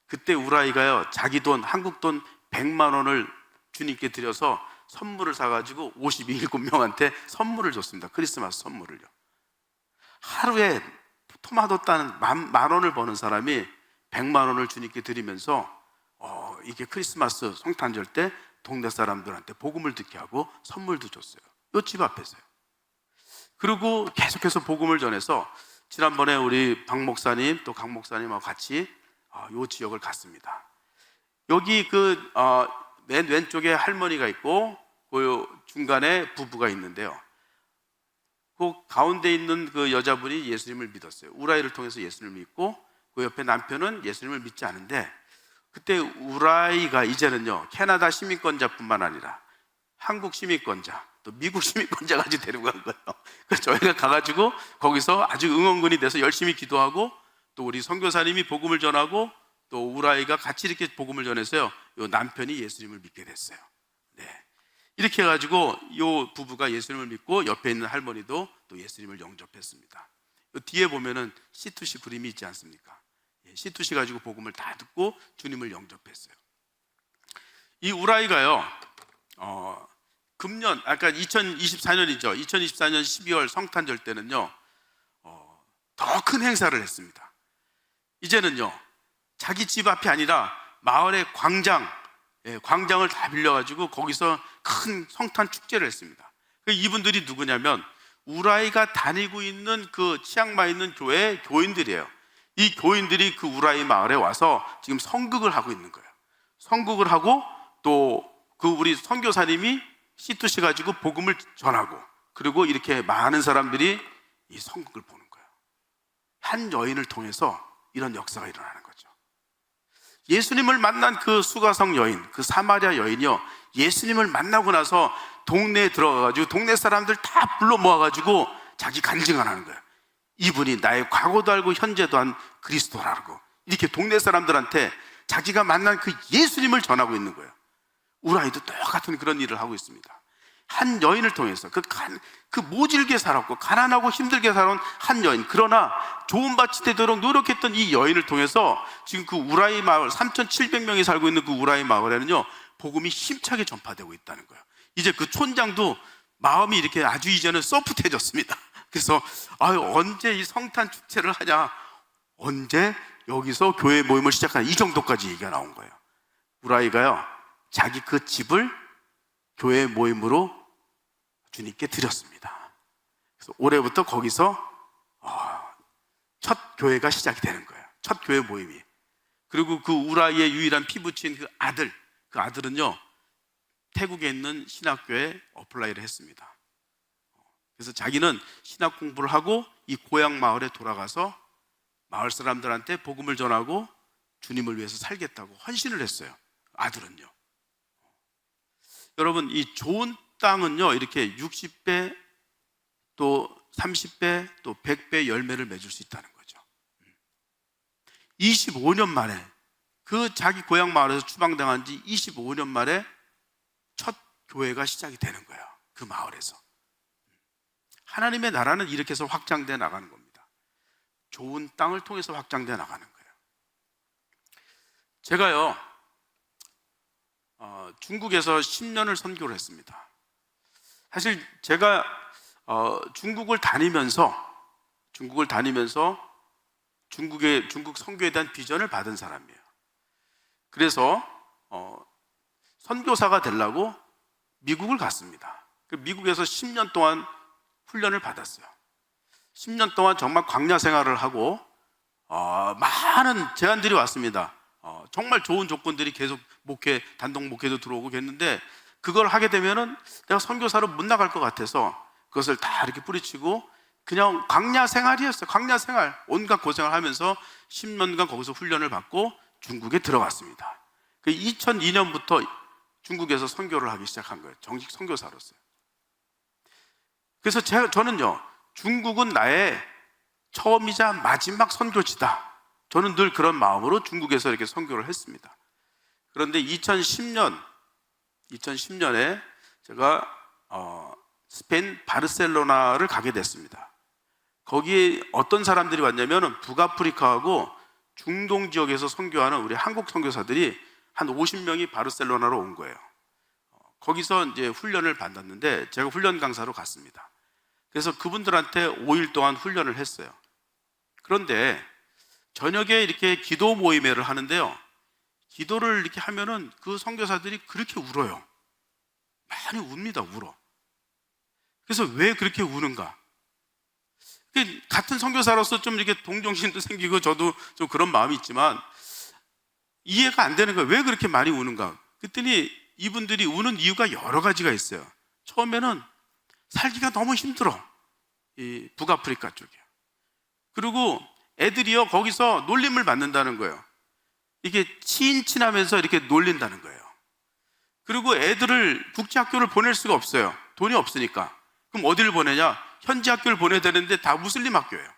그때 우라이가요 자기 돈 한국 돈 100만 원을 주님께 드려서 선물을 사가지고 57명한테 선물을 줬습니다. 크리스마스 선물을요. 하루에 토마토 따는 만 원을 버는 사람이 100만 원을 주님께 드리면서 이게 크리스마스 성탄절 때 동네 사람들한테 복음을 듣게 하고 선물도 줬어요. 이 집 앞에서요. 그리고 계속해서 복음을 전해서 지난번에 우리 박 목사님 또 강 목사님하고 같이 이 지역을 갔습니다. 여기 맨 왼쪽에 할머니가 있고 그 중간에 부부가 있는데요. 그 가운데 있는 그 여자분이 예수님을 믿었어요. 우라이를 통해서 예수님을 믿고 그 옆에 남편은 예수님을 믿지 않은데 그때 우라이가 이제는요 캐나다 시민권자뿐만 아니라 한국 시민권자 또 미국 시민권자까지 데리고 간 거예요. 그래서 저희가 가가지고 거기서 아주 응원군이 돼서 열심히 기도하고 또 우리 선교사님이 복음을 전하고 또 우라이가 같이 이렇게 복음을 전해서요 요 남편이 예수님을 믿게 됐어요. 네. 이렇게 해가지고 요 부부가 예수님을 믿고 옆에 있는 할머니도 또 예수님을 영접했습니다. 뒤에 보면은 C2C 그림이 있지 않습니까? C2C 가지고 복음을 다 듣고 주님을 영접했어요. 이 우라이가요 금년 아까 2024년이죠. 2024년 12월 성탄절 때는요 더 큰 행사를 했습니다. 이제는요 자기 집 앞이 아니라 마을의 광장을 다 빌려가지고 거기서 큰 성탄 축제를 했습니다. 이분들이 누구냐면 우라이가 다니고 있는 그 치앙마이에 있는 교회 교인들이에요. 이 교인들이 그 우라이 마을에 와서 지금 성극을 하고 있는 거예요. 성극을 하고 또 그 우리 선교사님이 C2C 가지고 복음을 전하고, 그리고 이렇게 많은 사람들이 이 성극을 보는 거예요. 한 여인을 통해서 이런 역사가 일어나는 거죠. 예수님을 만난 그 수가성 여인, 그 사마리아 여인이요, 예수님을 만나고 나서 동네에 들어가가지고 동네 사람들 다 불러 모아가지고 자기 간증을 하는 거예요. 이분이 나의 과거도 알고 현재도 한 그리스도라고, 이렇게 동네 사람들한테 자기가 만난 그 예수님을 전하고 있는 거예요. 우라이도 똑같은 그런 일을 하고 있습니다. 한 여인을 통해서 그 모질게 살았고 가난하고 힘들게 살아온 한 여인, 그러나 좋은 밭이 되도록 노력했던 이 여인을 통해서 지금 그 우라이 마을, 3,700명이 살고 있는 그 우라이 마을에는요, 복음이 힘차게 전파되고 있다는 거예요. 이제 그 촌장도 마음이 이렇게 아주 이제는 소프트해졌습니다. 그래서 언제 이 성탄 축제를 하냐, 언제 여기서 교회 모임을 시작하냐, 이 정도까지 얘기가 나온 거예요. 우라이가요, 자기 그 집을 교회 모임으로 주님께 드렸습니다. 그래서 올해부터 거기서 첫 교회가 시작이 되는 거예요. 첫 교회 모임이. 그리고 그 우라이의 유일한 피부친 그 아들은요, 태국에 있는 신학교에 어플라이를 했습니다. 그래서 자기는 신학 공부를 하고 이 고향 마을에 돌아가서 마을 사람들한테 복음을 전하고 주님을 위해서 살겠다고 헌신을 했어요. 아들은요. 여러분, 이 좋은 땅은요, 이렇게 60배 또 30배 또 100배 열매를 맺을 수 있다는 거죠. 25년 만에, 그 자기 고향 마을에서 추방당한 지 25년 만에 첫 교회가 시작이 되는 거예요. 그 마을에서. 하나님의 나라는 이렇게 해서 확장돼 나가는 겁니다. 좋은 땅을 통해서 확장돼 나가는 거예요. 제가요, 중국에서 10년을 선교를 했습니다. 사실 제가 중국을 다니면서 중국 선교에 대한 비전을 받은 사람이에요. 그래서 선교사가 되려고 미국을 갔습니다. 미국에서 10년 동안 훈련을 받았어요. 10년 동안 정말 광야 생활을 하고 많은 제안들이 왔습니다. 정말 좋은 조건들이 계속 단독 목회도 들어오고 했는데, 그걸 하게 되면은 내가 선교사로 못 나갈 것 같아서 그것을 다 이렇게 뿌리치고 그냥 광야 생활이었어요. 광야 생활, 온갖 고생을 하면서 10년간 거기서 훈련을 받고 중국에 들어갔습니다. 2002년부터 중국에서 선교를 하기 시작한 거예요. 정식 선교사로서요. 그래서 저는요, 중국은 나의 처음이자 마지막 선교지다, 저는 늘 그런 마음으로 중국에서 이렇게 선교를 했습니다. 그런데 2010년에 제가 스페인 바르셀로나를 가게 됐습니다. 거기에 어떤 사람들이 왔냐면 북아프리카하고 중동 지역에서 선교하는 우리 한국 선교사들이 한 50명이 바르셀로나로 온 거예요. 거기서 이제 훈련을 받았는데 제가 훈련 강사로 갔습니다. 그래서 그분들한테 5일 동안 훈련을 했어요. 그런데 저녁에 이렇게 기도 모임회를 하는데요, 기도를 이렇게 하면은 그 선교사들이 그렇게 울어요. 많이 웁니다. 울어. 그래서 왜 그렇게 우는가? 같은 선교사로서 좀 이렇게 동정심도 생기고 저도 좀 그런 마음이 있지만 이해가 안 되는 거예요. 왜 그렇게 많이 우는가? 그랬더니 이분들이 우는 이유가 여러 가지가 있어요. 처음에는 살기가 너무 힘들어, 이 북아프리카 쪽이요. 그리고 애들이요, 거기서 놀림을 받는다는 거예요. 이게 친하면서 이렇게 놀린다는 거예요. 그리고 애들을 국제학교를 보낼 수가 없어요. 돈이 없으니까. 그럼 어디를 보내냐? 현지 학교를 보내야 되는데 다 무슬림 학교예요.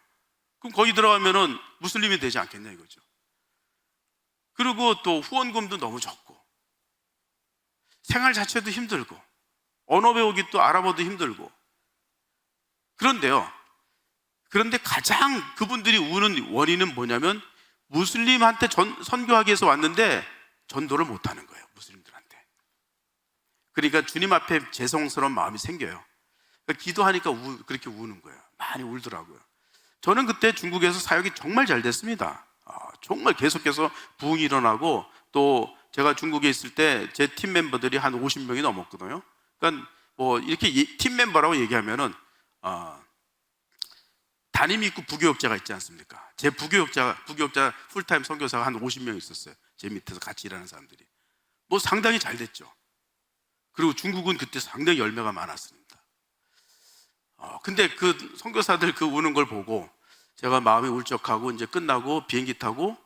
그럼 거기 들어가면은 무슬림이 되지 않겠냐 이거죠. 그리고 또 후원금도 너무 적고 생활 자체도 힘들고 언어 배우기 또 알아보도 힘들고. 그런데 가장 그분들이 우는 원인은 뭐냐면 무슬림한테 선교하기 위해서 왔는데 전도를 못하는 거예요. 무슬림들한테. 그러니까 주님 앞에 죄송스러운 마음이 생겨요. 그러니까 기도하니까 그렇게 우는 거예요. 많이 울더라고요. 저는 그때 중국에서 사역이 정말 잘 됐습니다. 정말 계속해서 부흥이 일어나고, 또 제가 중국에 있을 때 제 팀 멤버들이 한 50명이 넘었거든요. 그러니까 뭐 이렇게 팀 멤버라고 얘기하면은 담임 입구 부교역자가 있지 않습니까? 제 부교역자 풀타임 선교사가 한 50명 있었어요. 제 밑에서 같이 일하는 사람들이. 뭐 상당히 잘 됐죠. 그리고 중국은 그때 상당히 열매가 많았습니다. 근데 그 선교사들 그 우는 걸 보고 제가 마음이 울적하고 이제 끝나고 비행기 타고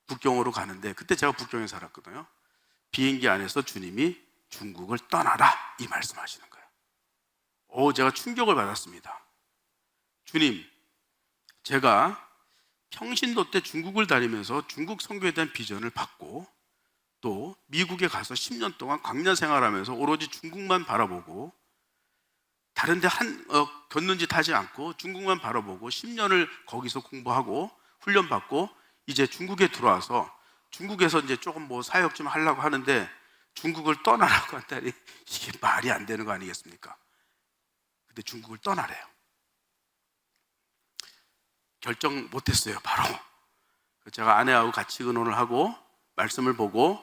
북경으로 가는데, 그때 제가 북경에 살았거든요. 비행기 안에서 주님이 중국을 떠나라 이 말씀하시는 거예요. 제가 충격을 받았습니다. 주님, 제가 평신도 때 중국을 다니면서 중국 선교에 대한 비전을 받고 또 미국에 가서 10년 동안 광야 생활하면서 오로지 중국만 바라보고 다른 데 걷는 짓 하지 않고 중국만 바라보고 10년을 거기서 공부하고 훈련받고 이제 중국에 들어와서 중국에서 이제 조금 뭐 사역 좀 하려고 하는데 중국을 떠나라고 한다니 이게 말이 안 되는 거 아니겠습니까? 근데 중국을 떠나래요. 결정 못했어요. 바로 제가 아내하고 같이 의논을 하고 말씀을 보고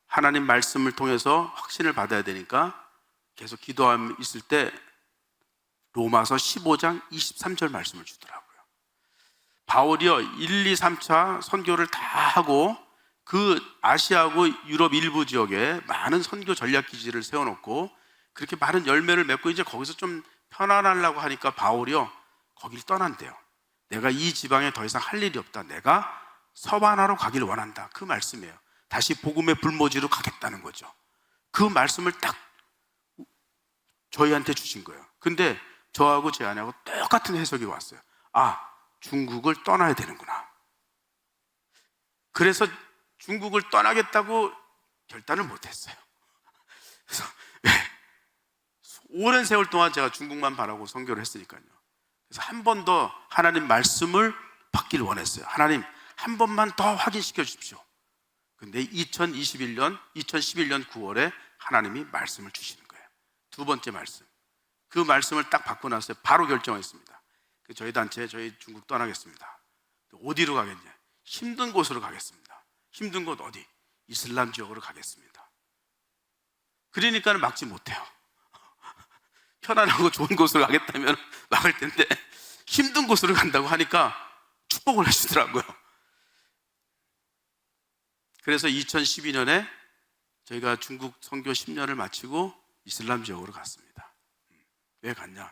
하나님 말씀을 통해서 확신을 받아야 되니까 계속 기도함 있을 때 로마서 15장 23절 말씀을 주더라고요. 바울이요 1, 2, 3차 선교를 다 하고 그 아시아하고 유럽 일부 지역에 많은 선교 전략 기지를 세워놓고 그렇게 많은 열매를 맺고 이제 거기서 좀 편안하려고 하니까 바울이요 거길 떠난대요. 내가 이 지방에 더 이상 할 일이 없다. 내가 서바나로 가기를 원한다. 그 말씀이에요. 다시 복음의 불모지로 가겠다는 거죠. 그 말씀을 딱 저희한테 주신 거예요. 근데 저하고 제 아내하고 똑같은 해석이 왔어요. 중국을 떠나야 되는구나. 그래서 중국을 떠나겠다고 결단을 못했어요. 그래서 오랜 세월 동안 제가 중국만 바라고 선교를 했으니까요. 그래서 한 번 더 하나님 말씀을 받기를 원했어요. 하나님 한 번만 더 확인시켜 주십시오. 근데 2011년 9월에 하나님이 말씀을 주시는 거예요. 두 번째 말씀. 그 말씀을 딱 받고 나서 바로 결정했습니다. 저희 단체, 저희 중국 떠나겠습니다. 어디로 가겠냐? 힘든 곳으로 가겠습니다. 힘든 곳 어디? 이슬람 지역으로 가겠습니다. 그러니까는 막지 못해요. 편안하고 좋은 곳으로 가겠다면 막을 텐데 힘든 곳으로 간다고 하니까 축복을 해주더라고요. 그래서 2012년에 저희가 중국 선교 10년을 마치고 이슬람 지역으로 갔습니다. 왜 갔냐?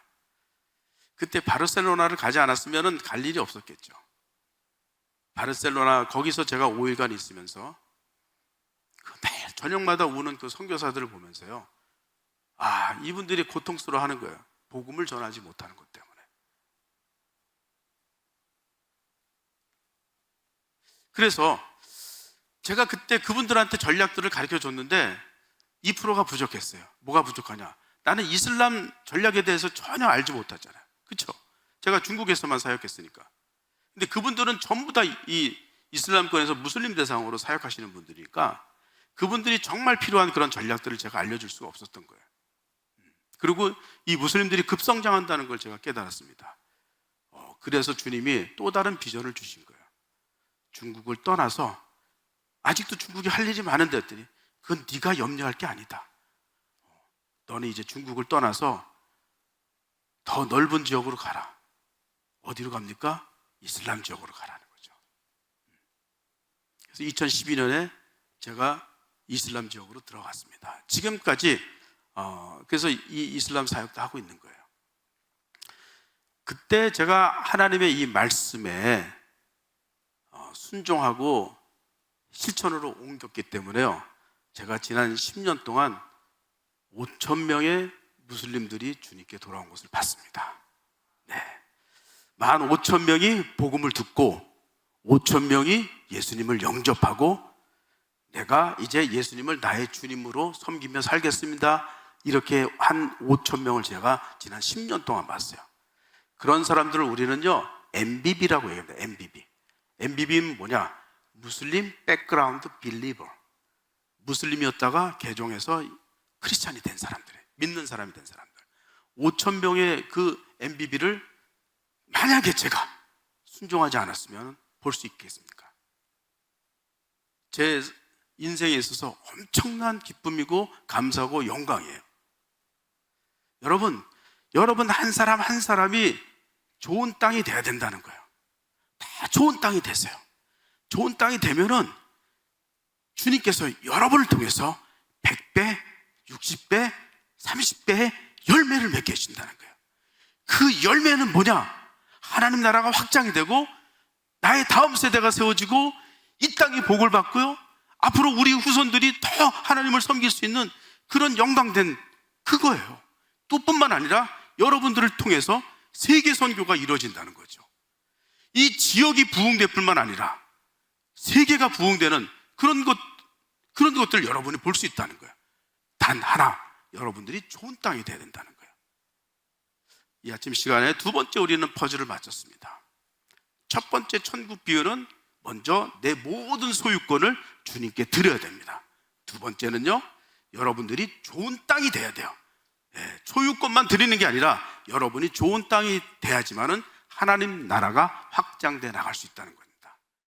그때 바르셀로나를 가지 않았으면 갈 일이 없었겠죠. 바르셀로나 거기서 제가 5일간 있으면서 매일 저녁마다 우는 그 선교사들을 보면서요, 이분들이 고통스러워하는 거예요. 복음을 전하지 못하는 것 때문에. 그래서 제가 그때 그분들한테 전략들을 가르쳐 줬는데 2%가 부족했어요. 뭐가 부족하냐? 나는 이슬람 전략에 대해서 전혀 알지 못하잖아요. 그렇죠? 제가 중국에서만 사역했으니까. 근데 그분들은 전부 다 이 이슬람권에서 무슬림 대상으로 사역하시는 분들이니까 그분들이 정말 필요한 그런 전략들을 제가 알려줄 수가 없었던 거예요. 그리고 이 무슬림들이 급성장한다는 걸 제가 깨달았습니다. 그래서 주님이 또 다른 비전을 주신 거예요. 중국을 떠나서 아직도 중국이 할 일이 많은데 했더니 그건 네가 염려할 게 아니다. 너는 이제 중국을 떠나서 더 넓은 지역으로 가라. 어디로 갑니까? 이슬람 지역으로 가라는 거죠. 그래서 2012년에 제가 이슬람 지역으로 들어갔습니다. 지금까지 그래서 이 이슬람 사역도 하고 있는 거예요. 그때 제가 하나님의 이 말씀에 순종하고 실천으로 옮겼기 때문에요, 제가 지난 10년 동안 5,000명의 무슬림들이 주님께 돌아온 것을 봤습니다. 15,000명이 복음을 듣고 5,000명이 예수님을 영접하고 내가 이제 예수님을 나의 주님으로 섬기며 살겠습니다. 이렇게 한 5,000명을 제가 지난 10년 동안 봤어요. 그런 사람들을 우리는요 MBB라고 얘기합니다. MBB는 뭐냐? 무슬림 백그라운드 빌리버. 무슬림이었다가 개종해서 크리스찬이 된 사람들, 믿는 사람이 된 사람들. 5,000명의 그 MBB를 만약에 제가 순종하지 않았으면 볼 수 있겠습니까? 제 인생에 있어서 엄청난 기쁨이고 감사하고 영광이에요. 여러분 한 사람 한 사람이 좋은 땅이 돼야 된다는 거예요. 다 좋은 땅이 되세요. 좋은 땅이 되면은 주님께서 여러분을 통해서 100배, 60배, 30배의 열매를 맺게 해준다는 거예요. 그 열매는 뭐냐? 하나님 나라가 확장이 되고 나의 다음 세대가 세워지고 이 땅이 복을 받고요, 앞으로 우리 후손들이 더 하나님을 섬길 수 있는 그런 영광된 그거예요. 또 뿐만 아니라 여러분들을 통해서 세계 선교가 이루어진다는 거죠. 이 지역이 부흥될 뿐만 아니라 세계가 부흥되는 그런 것들을 여러분이 볼 수 있다는 거예요. 단 하나, 여러분들이 좋은 땅이 돼야 된다는 거예요. 이 아침 시간에 두 번째 우리는 퍼즐을 맞췄습니다. 첫 번째 천국 비유는 먼저 내 모든 소유권을 주님께 드려야 됩니다. 두 번째는요, 여러분들이 좋은 땅이 돼야 돼요. 소유권만 드리는 게 아니라 여러분이 좋은 땅이 돼야지만은 하나님 나라가 확장돼 나갈 수 있다는 거예요.